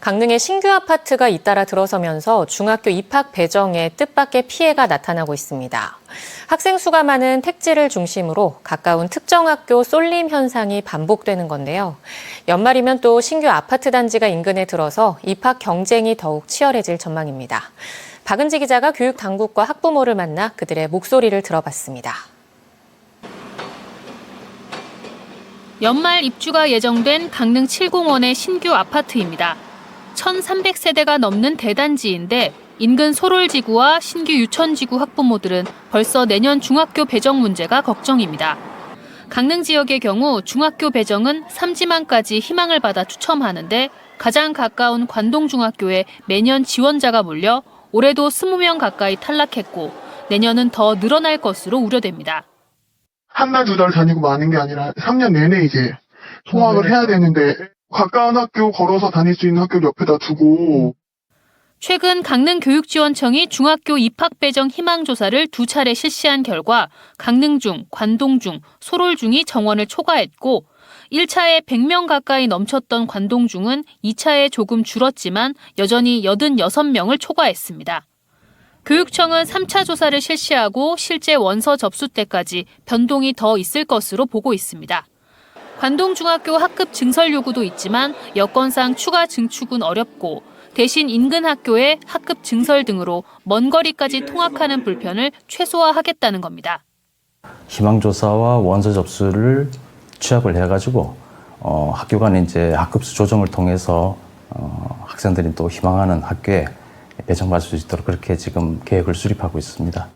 강릉에 신규 아파트가 잇따라 들어서면서 중학교 입학 배정에 뜻밖의 피해가 나타나고 있습니다. 학생 수가 많은 택지를 중심으로 가까운 특정 학교 쏠림 현상이 반복되는 건데요. 연말이면 또 신규 아파트 단지가 인근에 들어서 입학 경쟁이 더욱 치열해질 전망입니다. 박은지 기자가 교육 당국과 학부모를 만나 그들의 목소리를 들어봤습니다. 연말 입주가 예정된 강릉 7공원의 신규 아파트입니다. 1,300세대가 넘는 대단지인데 인근 소롤지구와 신규 유천지구 학부모들은 벌써 내년 중학교 배정 문제가 걱정입니다. 강릉 지역의 경우 중학교 배정은 3지망까지 희망을 받아 추첨하는데 가장 가까운 관동중학교에 매년 지원자가 몰려 올해도 20명 가까이 탈락했고 내년은 더 늘어날 것으로 우려됩니다. 한 달, 두 달 다니고 마는 게 아니라 3년 내내 이제 통학을 해야 되는데 가까운 학교 걸어서 다닐 수 있는 학교를 옆에다 두고. 최근 강릉교육지원청이 중학교 입학 배정 희망 조사를 2차례 실시한 결과 강릉중, 관동중, 소롤중이 정원을 초과했고 1차에 100명 가까이 넘쳤던 관동중은 2차에 조금 줄었지만 여전히 86명을 초과했습니다. 교육청은 3차 조사를 실시하고 실제 원서 접수 때까지 변동이 더 있을 것으로 보고 있습니다. 관동중학교 학급 증설 요구도 있지만 여건상 추가 증축은 어렵고 대신 인근 학교에 학급 증설 등으로 먼 거리까지 통학하는 불편을 최소화하겠다는 겁니다. 희망조사와 원서 접수를 취합을 해가지고 학교 간에 이제 학급수 조정을 통해서 학생들이 또 희망하는 학교에 배정받을 수 있도록 그렇게 지금 계획을 수립하고 있습니다.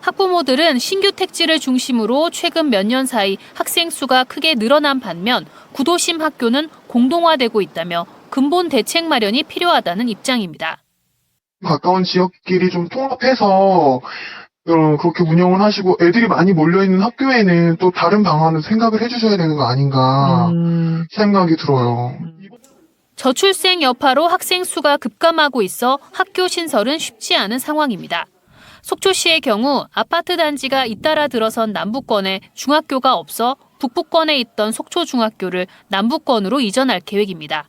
학부모들은 신규 택지를 중심으로 최근 몇 년 사이 학생 수가 크게 늘어난 반면 구도심 학교는 공동화되고 있다며 근본 대책 마련이 필요하다는 입장입니다. 가까운 지역끼리 좀 통합해서 그렇게 운영을 하시고 애들이 많이 몰려있는 학교에는 또 다른 방안을 생각을 해주셔야 되는 거 아닌가 생각이 들어요. 저출생 여파로 학생 수가 급감하고 있어 학교 신설은 쉽지 않은 상황입니다. 속초시의 경우 아파트 단지가 잇따라 들어선 남부권에 중학교가 없어 북부권에 있던 속초중학교를 남부권으로 이전할 계획입니다.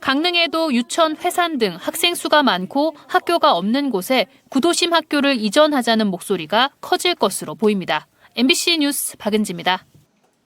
강릉에도 유천, 회산 등 학생 수가 많고 학교가 없는 곳에 구도심 학교를 이전하자는 목소리가 커질 것으로 보입니다. MBC 뉴스 박은지입니다.